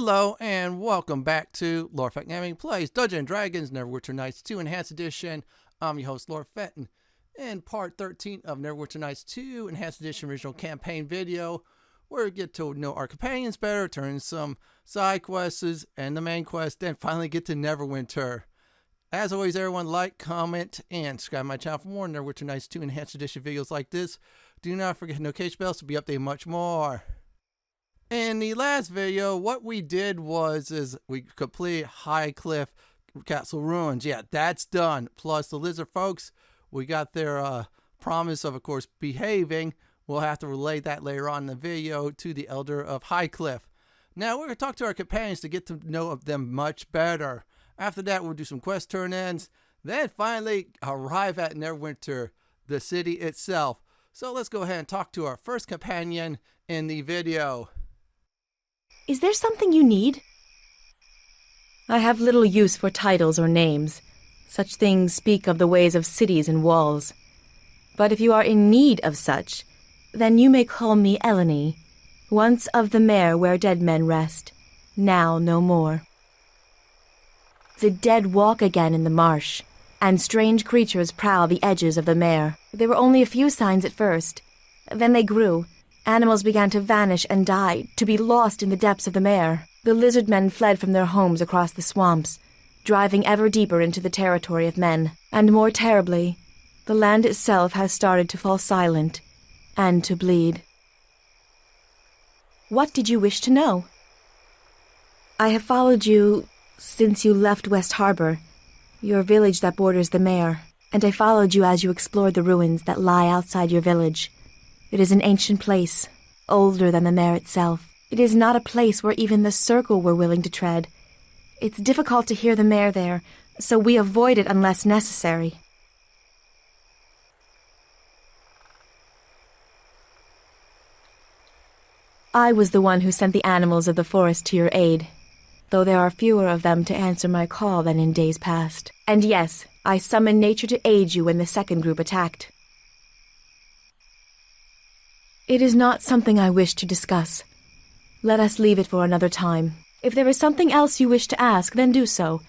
Hello and welcome back to Lore Fact Gaming Plays Dungeons & Dragons Neverwinter Nights 2 Enhanced Edition. I'm your host, Lord Fenton. In part 13 of Neverwinter Nights 2 Enhanced Edition original campaign video, where we get to know our companions better, turn some side quests and the main quest, then finally get to Neverwinter. As always, everyone like, comment, and subscribe to my channel for more Neverwinter Nights 2 Enhanced Edition videos like this. Do not forget notification bells to be updated much more. In the last video, what we did was we completed Highcliff Castle Ruins. Yeah, that's done. Plus the lizard folks, we got their promise of course, behaving. We'll have to relay that later on in the video to the Elder of Highcliff. Now, we're going to talk to our companions to get to know them much better. After that, we'll do some quest turn-ins. Then finally arrive at Neverwinter, the city itself. So let's go ahead and talk to our first companion in the video. Is there something you need? I have little use for titles or names. Such things speak of the ways of cities and walls. But if you are in need of such, then you may call me Elanee, once of the mare where dead men rest, now no more. The dead walk again in the marsh, and strange creatures prowl the edges of the mare. There were only a few signs at first. Then they grew. Animals began to vanish and die, to be lost in the depths of the mare. The lizard men fled from their homes across the swamps, driving ever deeper into the territory of men. And more terribly, the land itself has started to fall silent, and to bleed. What did you wish to know? I have followed you since you left West Harbor, your village that borders the mare, and I followed you as you explored the ruins that lie outside your village. It is an ancient place, older than the mare itself. It is not a place where even the circle were willing to tread. It's difficult to hear the mare there, so we avoid it unless necessary. I was the one who sent the animals of the forest to your aid, though there are fewer of them to answer my call than in days past. And yes, I summoned nature to aid you when the second group attacked. It is not something I wish to discuss. Let us leave it for another time. If there is something else you wish to ask, then do so.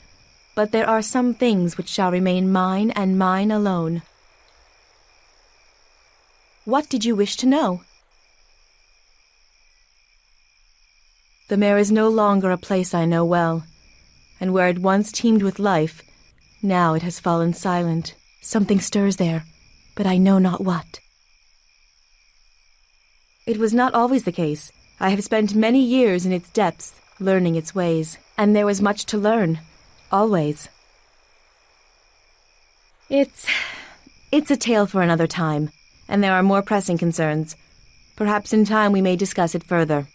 But there are some things which shall remain mine and mine alone. What did you wish to know? The mare is no longer a place I know well, and where it once teemed with life, now it has fallen silent. Something stirs there, but I know not what. It was not always the case. I have spent many years in its depths, learning its ways, and there was much to learn, always. It's a tale for another time, and there are more pressing concerns. Perhaps in time we may discuss it further.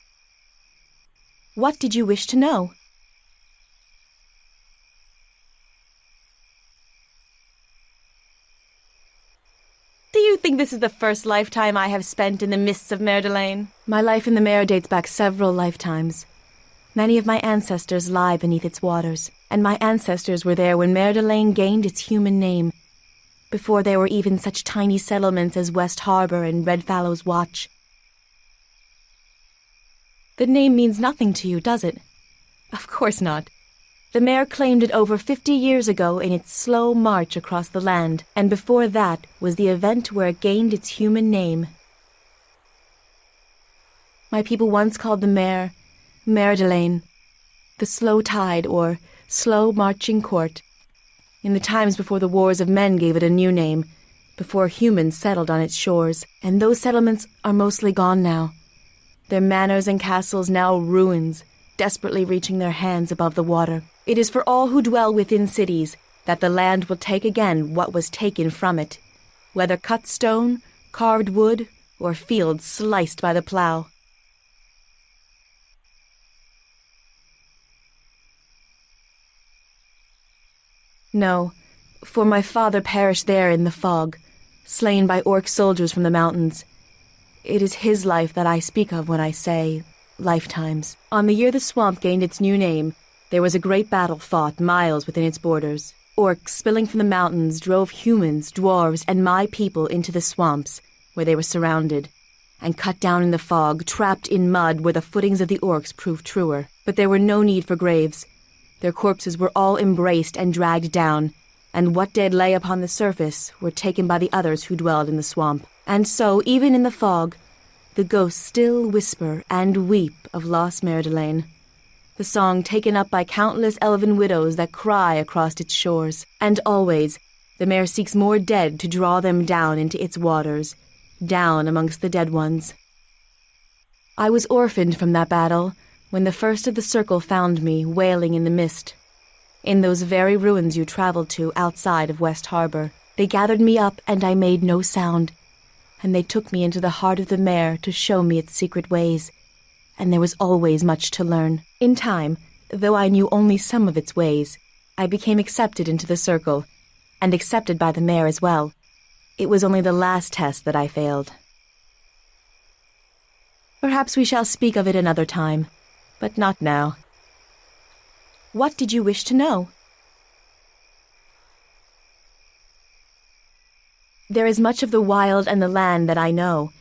What did you wish to know? Do you think this is the first lifetime I have spent in the mists of Mer Delane? My life in the mare dates back several lifetimes. Many of my ancestors lie beneath its waters, and my ancestors were there when Mer Delane gained its human name, before there were even such tiny settlements as West Harbor and Redfallow's Watch. The name means nothing to you, does it? Of course not. The mare claimed it over 50 years ago in its slow march across the land, and before that was the event where it gained its human name. My people once called the mare Mer Delane, the slow tide or slow marching court, in the times before the wars of men gave it a new name, before humans settled on its shores, and those settlements are mostly gone now. Their manors and castles now ruins, desperately reaching their hands above the water. It is for all who dwell within cities that the land will take again what was taken from it, whether cut stone, carved wood, or fields sliced by the plow. No, for my father perished there in the fog, slain by orc soldiers from the mountains. It is his life that I speak of when I say lifetimes. On the year the swamp gained its new name, there was a great battle fought miles within its borders. Orcs spilling from the mountains drove humans, dwarves, and my people into the swamps, where they were surrounded, and cut down in the fog, trapped in mud where the footings of the orcs proved truer. But there were no need for graves. Their corpses were all embraced and dragged down, and what dead lay upon the surface were taken by the others who dwelled in the swamp. And so, even in the fog, the ghosts still whisper and weep of lost Merdelaine, the song taken up by countless elven widows that cry across its shores. And always, the mare seeks more dead to draw them down into its waters, down amongst the dead ones. I was orphaned from that battle when the first of the circle found me wailing in the mist. In those very ruins you traveled to outside of West Harbor, they gathered me up and I made no sound, and they took me into the heart of the mare to show me its secret ways, and there was always much to learn. In time, though I knew only some of its ways, I became accepted into the circle, and accepted by the mare as well. It was only the last test that I failed. Perhaps we shall speak of it another time, but not now. What did you wish to know? There is much of the wild and the land that I know,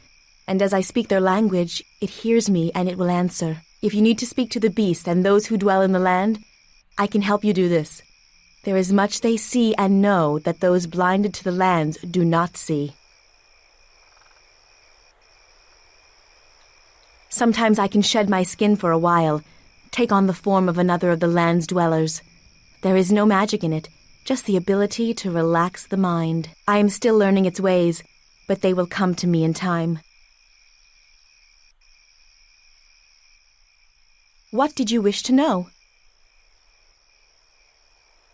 and as I speak their language, it hears me and it will answer. If you need to speak to the beasts and those who dwell in the land, I can help you do this. There is much they see and know that those blinded to the lands do not see. Sometimes I can shed my skin for a while, take on the form of another of the land's dwellers. There is no magic in it, just the ability to relax the mind. I am still learning its ways, but they will come to me in time. What did you wish to know?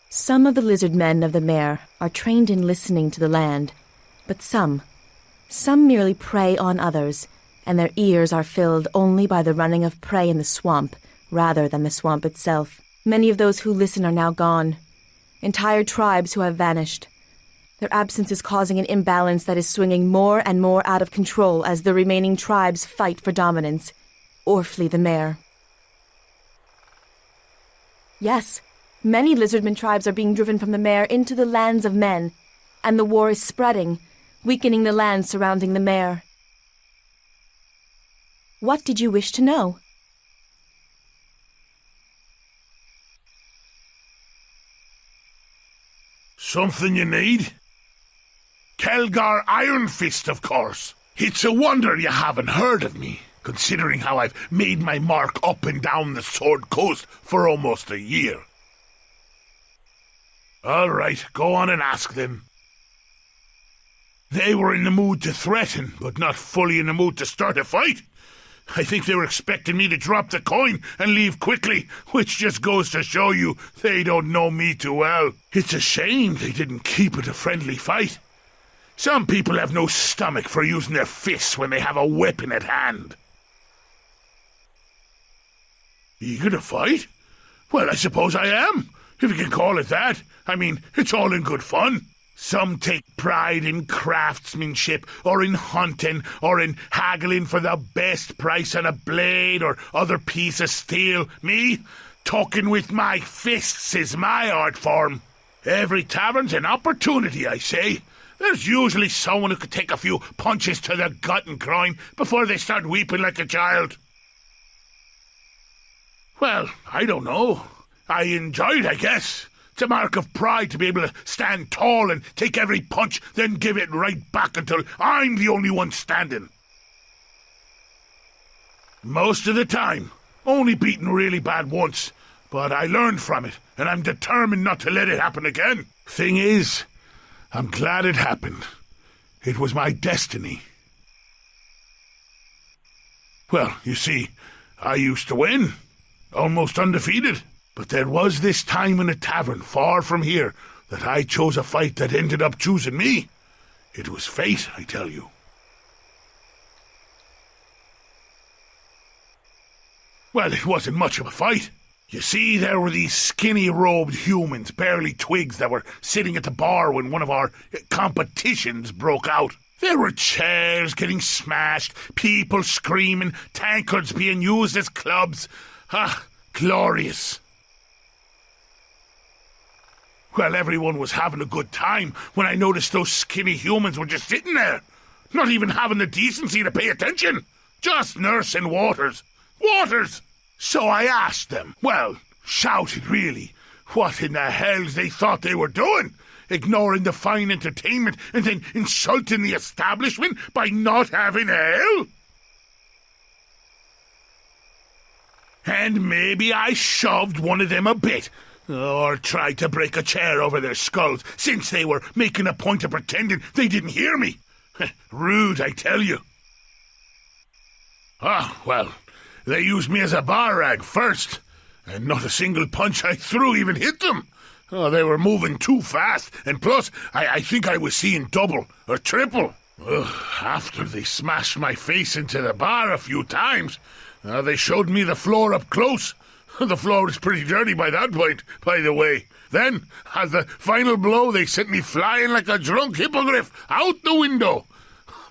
Some of the lizard men of the mare are trained in listening to the land, but some merely prey on others, and their ears are filled only by the running of prey in the swamp, rather than the swamp itself. Many of those who listen are now gone. Entire tribes who have vanished. Their absence is causing an imbalance that is swinging more and more out of control as the remaining tribes fight for dominance, or flee the mare. Yes, many lizardman tribes are being driven from the mare into the lands of men, and the war is spreading, weakening the lands surrounding the mare. What did you wish to know? Something you need? Khelgar Ironfist, of course. It's a wonder you haven't heard of me, considering how I've made my mark up and down the Sword Coast for almost a year. All right, go on and ask them. They were in the mood to threaten, but not fully in the mood to start a fight. I think they were expecting me to drop the coin and leave quickly, which just goes to show you they don't know me too well. It's a shame they didn't keep it a friendly fight. Some people have no stomach for using their fists when they have a weapon at hand. Eager to fight? Well, I suppose I am, if you can call it that. I mean, it's all in good fun. Some take pride in craftsmanship, or in hunting, or in haggling for the best price on a blade or other piece of steel. Me, talking with my fists is my art form. Every tavern's an opportunity, I say. There's usually someone who could take a few punches to the gut and groin before they start weeping like a child. Well, I don't know. I enjoy it, I guess. It's a mark of pride to be able to stand tall and take every punch, then give it right back until I'm the only one standing. Most of the time. Only beaten really bad once, but I learned from it, and I'm determined not to let it happen again. Thing is, I'm glad it happened. It was my destiny. Well, you see, I used to win. Almost undefeated. But there was this time in a tavern far from here that I chose a fight that ended up choosing me. It was fate, I tell you. Well, it wasn't much of a fight. You see, there were these skinny-robed humans, barely twigs, that were sitting at the bar when one of our competitions broke out. There were chairs getting smashed, people screaming, tankards being used as clubs. Ah, glorious. Well, everyone was having a good time when I noticed those skinny humans were just sitting there. not even having the decency to pay attention. Just nursing Waters. Waters! So I asked them, well, shouted really, what in the hells they thought they were doing, ignoring the fine entertainment and then insulting the establishment by not having ale? And maybe I shoved one of them a bit, or tried to break a chair over their skulls, since they were making a point of pretending they didn't hear me. Rude, I tell you. Ah, well, they used me as a bar rag first, and not a single punch I threw even hit them. Oh, they were moving too fast, and plus, I think I was seeing double or triple. After they smashed my face into the bar a few times, they showed me the floor up close. The floor was pretty dirty by that point, by the way. Then, as the final blow, they sent me flying like a drunk hippogriff out the window.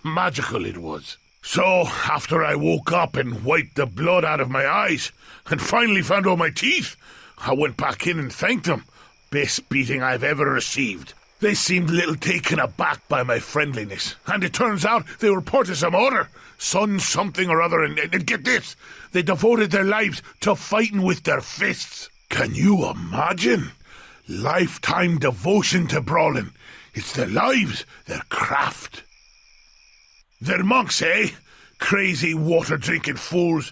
Magical it was. So, after I woke up and wiped the blood out of my eyes, and finally found all my teeth, I went back in and thanked them. Best beating I've ever received. They seemed a little taken aback by my friendliness, and it turns out they were part of some order, son something or other, and get this, they devoted their lives to fighting with their fists. Can you imagine? Lifetime devotion to brawling. It's their lives, their craft. They're monks, eh? Crazy water-drinking fools.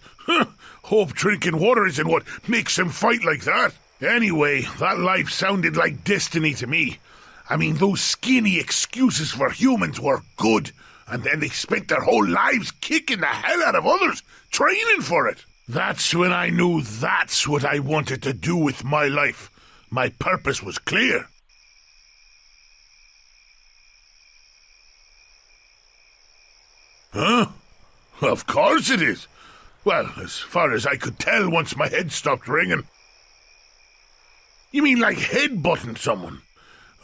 Hope drinking water isn't what makes them fight like that. Anyway, that life sounded like destiny to me. I mean, those skinny excuses for humans were good, and then they spent their whole lives kicking the hell out of others, training for it. That's when I knew that's what I wanted to do with my life. My purpose was clear. Huh? Of course it is. Well, as far as I could tell once my head stopped ringing. You mean like headbutting someone?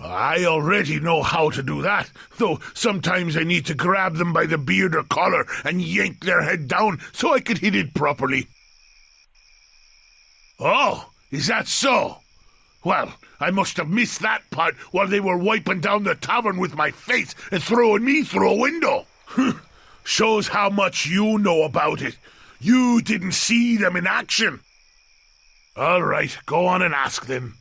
I already know how to do that, though sometimes I need to grab them by the beard or collar and yank their head down so I could hit it properly. Oh, is that so? Well, I must have missed that part while they were wiping down the tavern with my face and throwing me through a window. Shows how much you know about it. You didn't see them in action. All right, go on and ask them.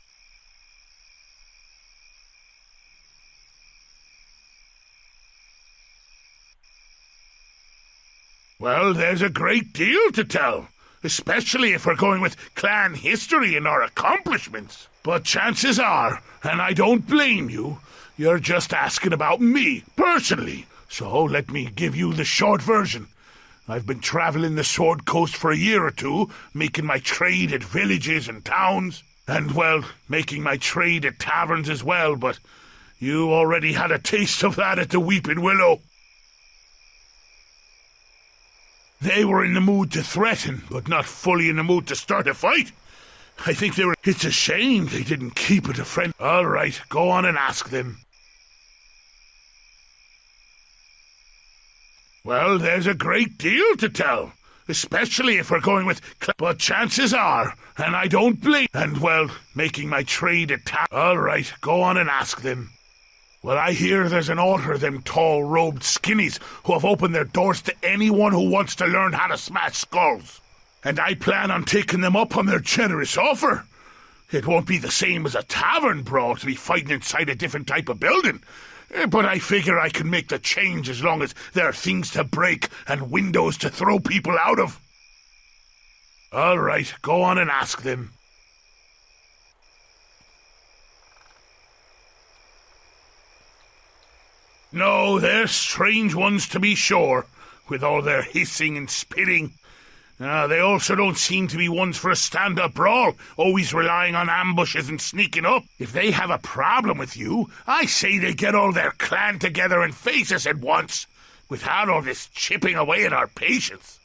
Well, there's a great deal to tell, especially if we're going with clan history and our accomplishments. But chances are, and I don't blame you, you're just asking about me, personally. So let me give you the short version. I've been traveling the Sword Coast for a year or two, making my trade at villages and towns, and, well, making my trade at taverns as well, but you already had a taste of that at the Weeping Willow. They were in the mood to threaten, but not fully in the mood to start a fight. I think they were... It's a shame they didn't keep it a friend. All right, go on and ask them. Well, there's a great deal to tell, especially if we're going with... But chances are, and I don't blame... And, well, making my trade at All right, go on and ask them. Well, I hear there's an order of them tall-robed skinnies who have opened their doors to anyone who wants to learn how to smash skulls. And I plan on taking them up on their generous offer. It won't be the same as a tavern brawl to be fighting inside a different type of building. But I figure I can make the change as long as there are things to break and windows to throw people out of. All right, go on and ask them. No, they're strange ones to be sure, with all their hissing and spitting. They also don't seem to be ones for a stand-up brawl, always relying on ambushes and sneaking up. If they have a problem with you, I say they get all their clan together and face us at once, without all this chipping away at our patience.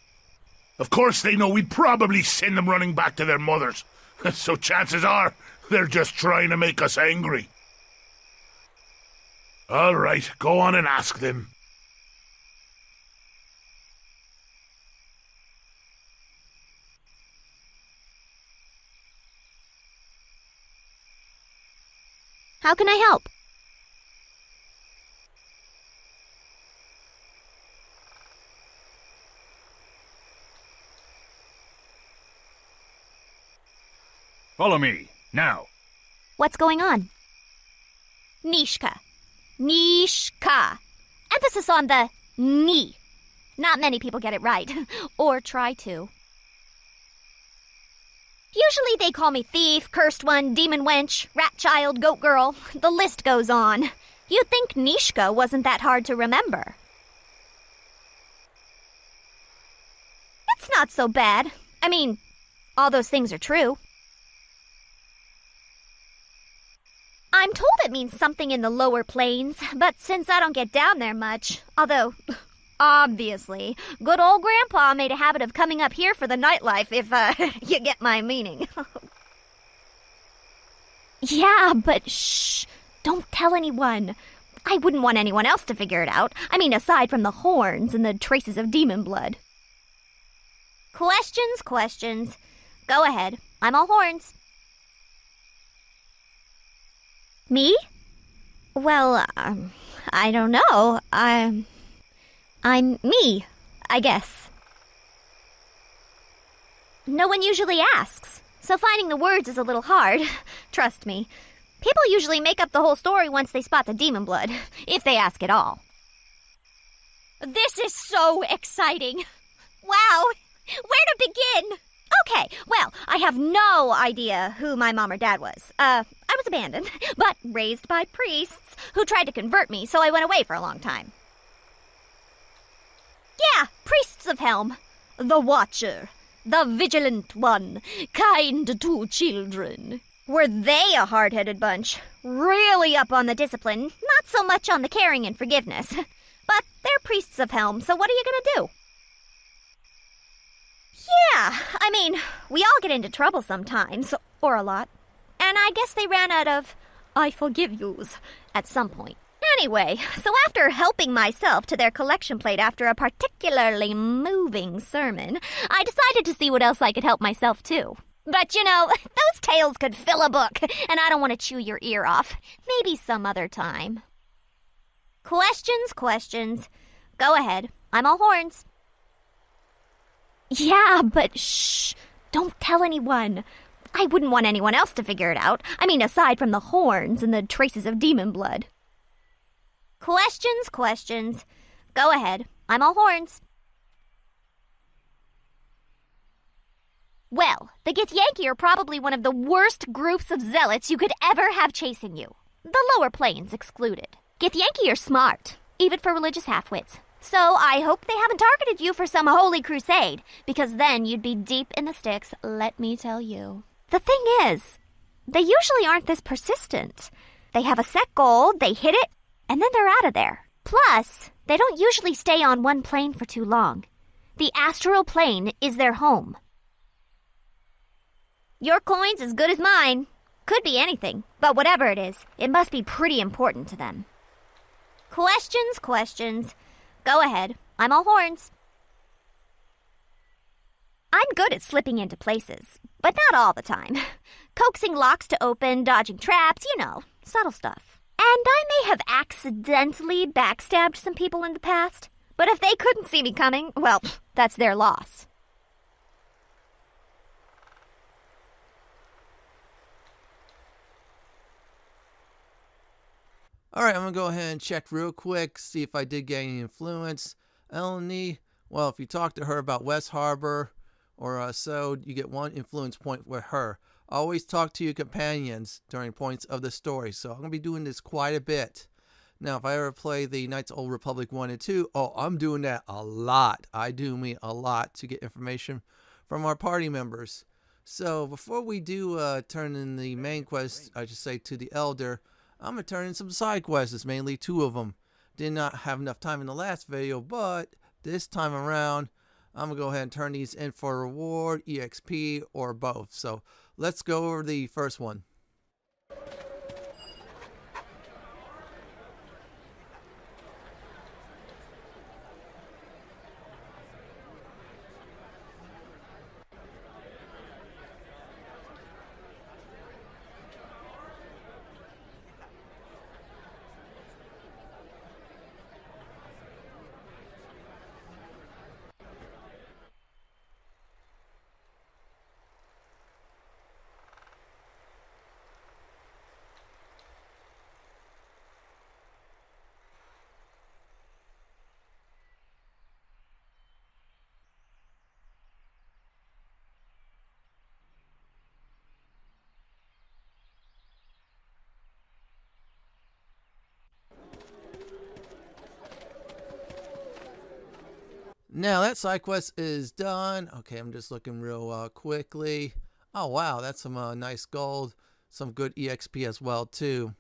Of course they know we'd probably send them running back to their mothers, so chances are they're just trying to make us angry. All right, go on and ask them. How can I help? Follow me, now. What's going on? Neeshka. Neeshka. Emphasis on the knee. Not many people get it right, or try to. Usually they call me thief, cursed one, demon wench, rat child, goat girl. The list goes on. You'd think Neeshka wasn't that hard to remember. It's not so bad. I mean, all those things are true. I'm told it means something in the lower planes, but since I don't get down there much, although, obviously, good old Grandpa made a habit of coming up here for the nightlife, if, you get my meaning. Yeah, but shh, don't tell anyone. I wouldn't want anyone else to figure it out. I mean, aside from the horns and the traces of demon blood. Questions. Go ahead. I'm all horns. Me? Well, I don't know. I'm me, I guess. No one usually asks, so finding the words is a little hard. Trust me. People usually make up the whole story once they spot the demon blood, if they ask at all. This is so exciting. Wow, where to begin? Okay, well, I have no idea who my mom or dad was. I was abandoned, but raised by priests who tried to convert me, so I went away for a long time. Yeah, priests of Helm. The Watcher. The Vigilant One. Kind to children. Were they a hard-headed bunch? Really up on the discipline, not so much on the caring and forgiveness. But they're priests of Helm, so what are you gonna do? Yeah, I mean, we all get into trouble sometimes, or a lot. And I guess they ran out of I forgive yous at some point. Anyway, so after helping myself to their collection plate after a particularly moving sermon, I decided to see what else I could help myself to. But you know, those tales could fill a book, and I don't want to chew your ear off. Maybe some other time. Questions. Go ahead. I'm all horns. Yeah, but shh, don't tell anyone. I wouldn't want anyone else to figure it out. I mean, aside from the horns and the traces of demon blood. Questions. Go ahead. I'm all horns. Well, the Githyanki are probably one of the worst groups of zealots you could ever have chasing you. The lower planes excluded. Githyanki are smart, even for religious halfwits. So I hope they haven't targeted you for some holy crusade, because then you'd be deep in the sticks, let me tell you. The thing is, they usually aren't this persistent. They have a set goal, they hit it, and then they're out of there. Plus, they don't usually stay on one plane for too long. The astral plane is their home. Your coin's as good as mine. Could be anything, but whatever it is, it must be pretty important to them. Questions. Go ahead. I'm all horns. I'm good at slipping into places, but not all the time. Coaxing locks to open, dodging traps, you know, subtle stuff. And I may have accidentally backstabbed some people in the past, but if they couldn't see me coming, well, that's their loss. All right, I'm going to go ahead and check real quick, see if I did get any influence. Elanee, well, if you talk to her about West Harbor or so, you get 1 influence point with her. Always talk to your companions during points of the story, so I'm going to be doing this quite a bit. Now, if I ever play the Knights of the Old Republic 1 and 2, I'm doing that a lot. I do mean a lot to get information from our party members. So before we do turn in the main quest, I should say, to the Elder, I'm going to turn in some side quests, mainly 2 of them. Did not have enough time in the last video, but this time around, I'm going to go ahead and turn these in for a reward, EXP, or both. So let's go over the first one. Now that side quest is done. Okay, I'm just looking real quickly. Oh wow, that's some nice gold. Some good EXP as well too.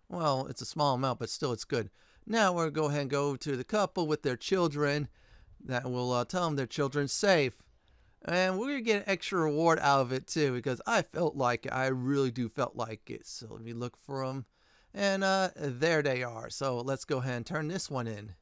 Well, it's a small amount, but still it's good. Now we're going to go ahead and go to the couple with their children. That will tell them their children's safe. And we're going to get an extra reward out of it too, because I felt like it. I really do felt like it. So let me look for them. And there they are. So let's go ahead and turn this one in.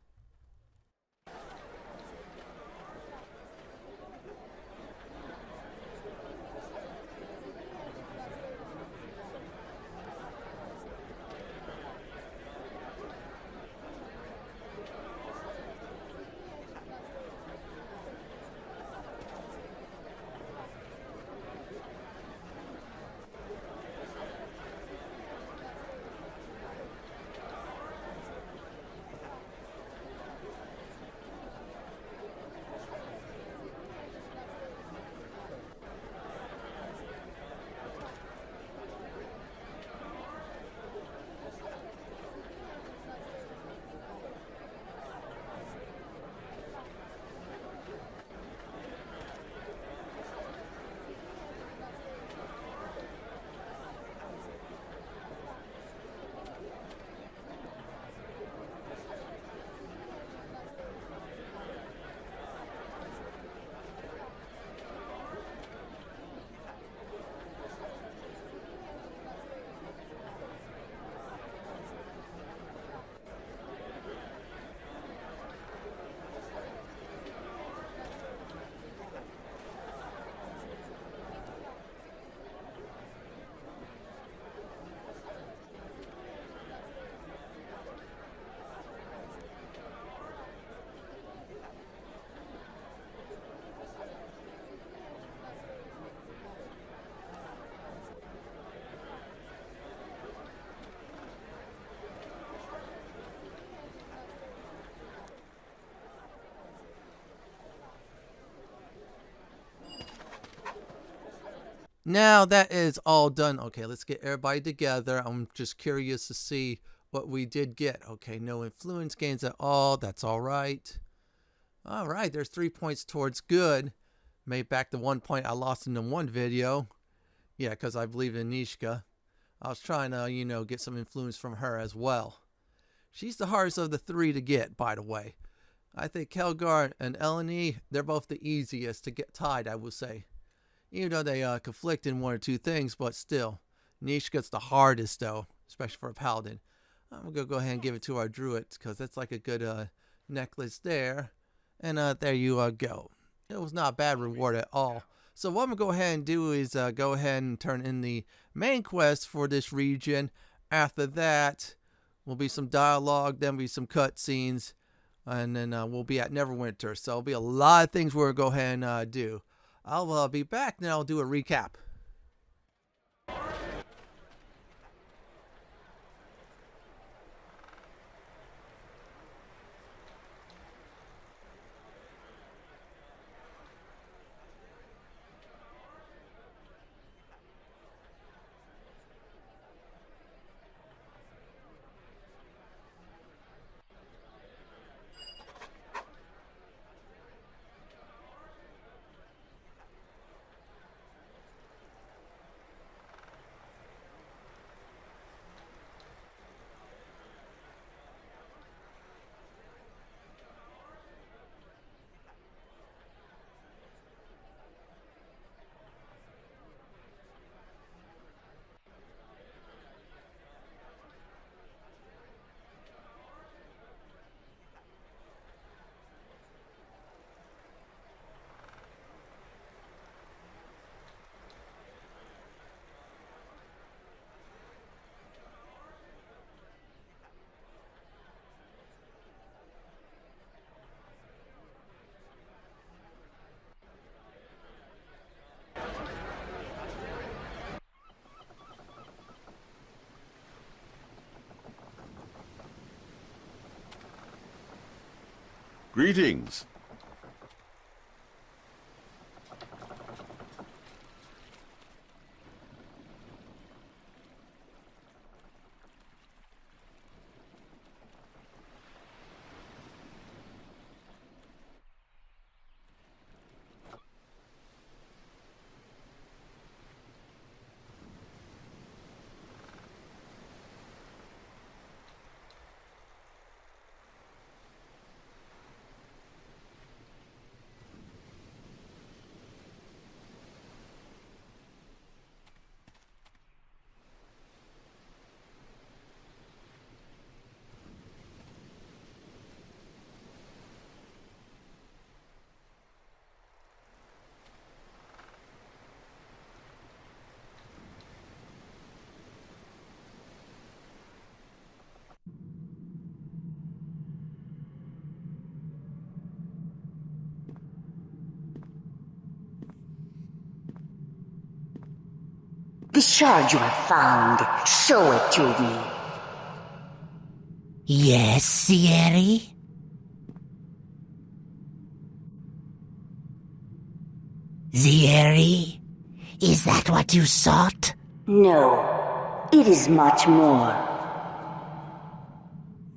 Now that is all done. Okay, let's get everybody together. I'm just curious to see what we did get. Okay, no influence gains at all. That's all right. All right, there's 3 points towards good. Made back the 1 point I lost in the one video. Yeah, because I believe in Neeshka. I was trying to, get some influence from her as well. She's the hardest of the 3 to get, by the way. I think Khelgar and Elanee, they're both the easiest to get tied, I would say. Even though they conflict in 1 or 2 things, but still. Neeshka's the hardest, though, especially for a paladin. I'm going to go ahead and give it to our druid, because that's like a good necklace there. And there you go. It was not a bad reward at all. So what I'm going to go ahead and do is go ahead and turn in the main quest for this region. After that, will be some dialogue, then will be some cutscenes, and then we'll be at Neverwinter. So there'll be a lot of things we're going to go ahead and do. I'll be back, and I'll do a recap. Greetings. shard you have found. Show it to me. Yes, Sierra? Sierra? Is that what you sought? No, it is much more.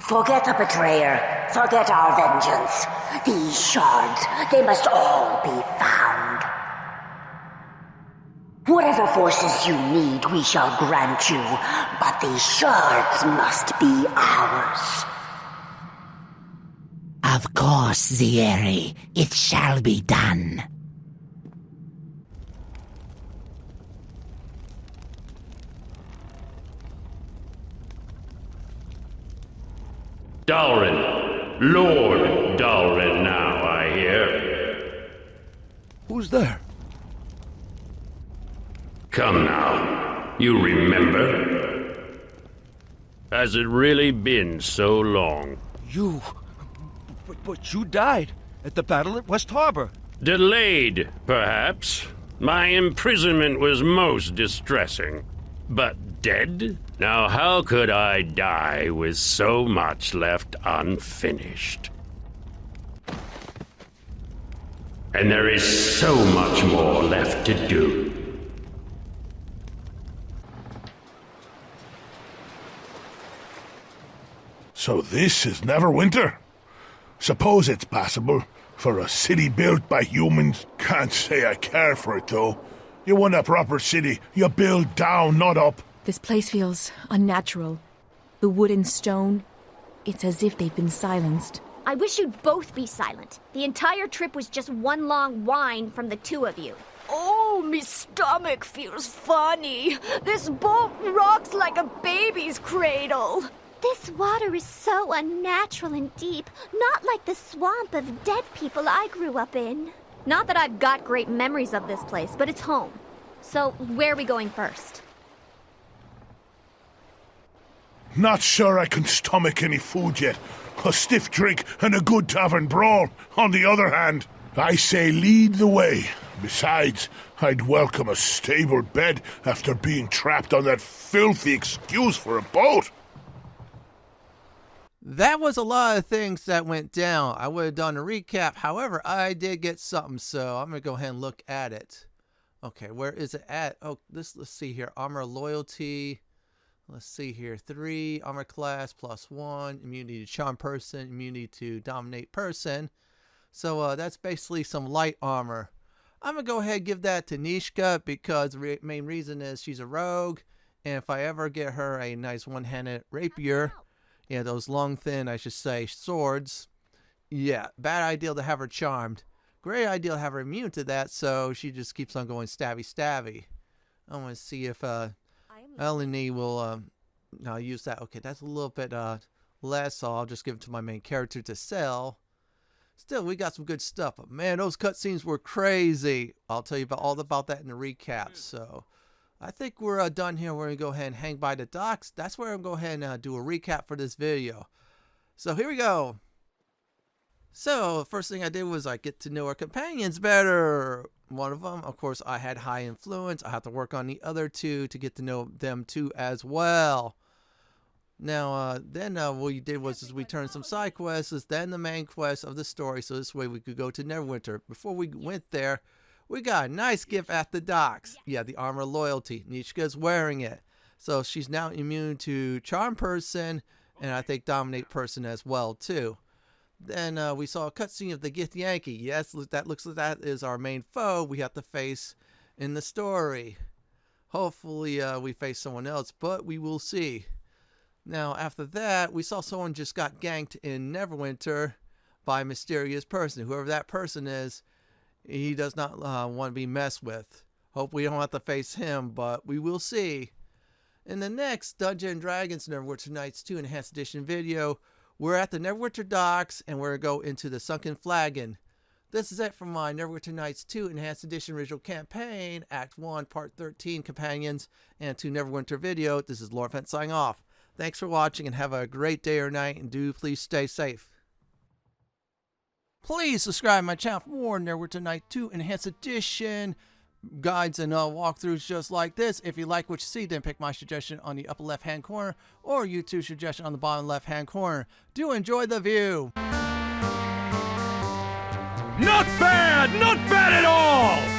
Forget the betrayer. Forget our vengeance. These shards, they must all be found. Whatever forces you need, we shall grant you, but these shards must be ours. Of course, Sierra. It shall be done. Dalrin. Lord Dalrin now, I hear. Who's there? Come now. You remember? Has it really been so long? You... But you died at the battle at West Harbor. Delayed, perhaps. My imprisonment was most distressing. But dead? Now how could I die with so much left unfinished? And there is so much more left to do. So this is Neverwinter? Suppose it's passable for a city built by humans. Can't say I care for it, though. You want a proper city, you build down, not up. This place feels unnatural. The wood and stone, it's as if they've been silenced. I wish you'd both be silent. The entire trip was just one long whine from the two of you. Oh, me stomach feels funny. This boat rocks like a baby's cradle. This water is so unnatural and deep, not like the swamp of dead people I grew up in. Not that I've got great memories of this place, but it's home. So, where are we going first? Not sure I can stomach any food yet. A stiff drink and a good tavern brawl, on the other hand. I say lead the way. Besides, I'd welcome a stable bed after being trapped on that filthy excuse for a boat. That was a lot of things that went down. I would have done a recap. However, I did get something, so I'm going to go ahead and look at it. Okay, where is it at? Oh, let's see here. Armor loyalty. Let's see here. 3 armor class plus 1. Immunity to charm person. Immunity to dominate person. So that's basically some light armor. I'm going to go ahead and give that to Neeshka because the main reason is she's a rogue. And if I ever get her a nice one-handed rapier... Yeah, those long, thin, I should say, swords. Yeah, bad idea to have her charmed. Great idea to have her immune to that, so she just keeps on going stabby. I want to see if Elanee will use that. Okay, that's a little bit less, so I'll just give it to my main character to sell. Still, we got some good stuff, but man, those cutscenes were crazy. I'll tell you all about that in the recap, so... I think we're done here. We're going to go ahead and hang by the docks. That's where I'm going to go ahead and do a recap for this video. So here we go. So the first thing I did was I get to know our companions better. One of them, of course, I had high influence. I have to work on the other two to get to know them too as well. Now, then what we did was we turned some side quests, then the main quest of the story. So this way we could go to Neverwinter. Before we went there, we got a nice gift at the docks. Yeah, the armor loyalty. Neeshka's wearing it. So she's now immune to charm person and I think dominate person as well too. Then we saw a cutscene of the Githyanki. Yes, that looks like that is our main foe we have to face in the story. Hopefully we face someone else, but we will see. Now after that, we saw someone just got ganked in Neverwinter by a mysterious person. Whoever that person is, he does not want to be messed with. Hope we don't have to face him, but we will see. In the next Dungeons & Dragons Neverwinter Nights 2 Enhanced Edition video, we're at the Neverwinter docks and we're going to go into the Sunken Flagon. This is it for my Neverwinter Nights 2 Enhanced Edition Original Campaign, Act 1, Part 13, Companions, and 2 Neverwinter video. This is Lord Fenton signing off. Thanks for watching and have a great day or night, and do please stay safe. Please subscribe to my channel for more Neverwinter Nights 2 Enhanced Edition guides and walkthroughs just like this. If you like what you see, then pick my suggestion on the upper left-hand corner or YouTube's suggestion on the bottom left-hand corner. Do enjoy the view. Not bad! Not bad at all!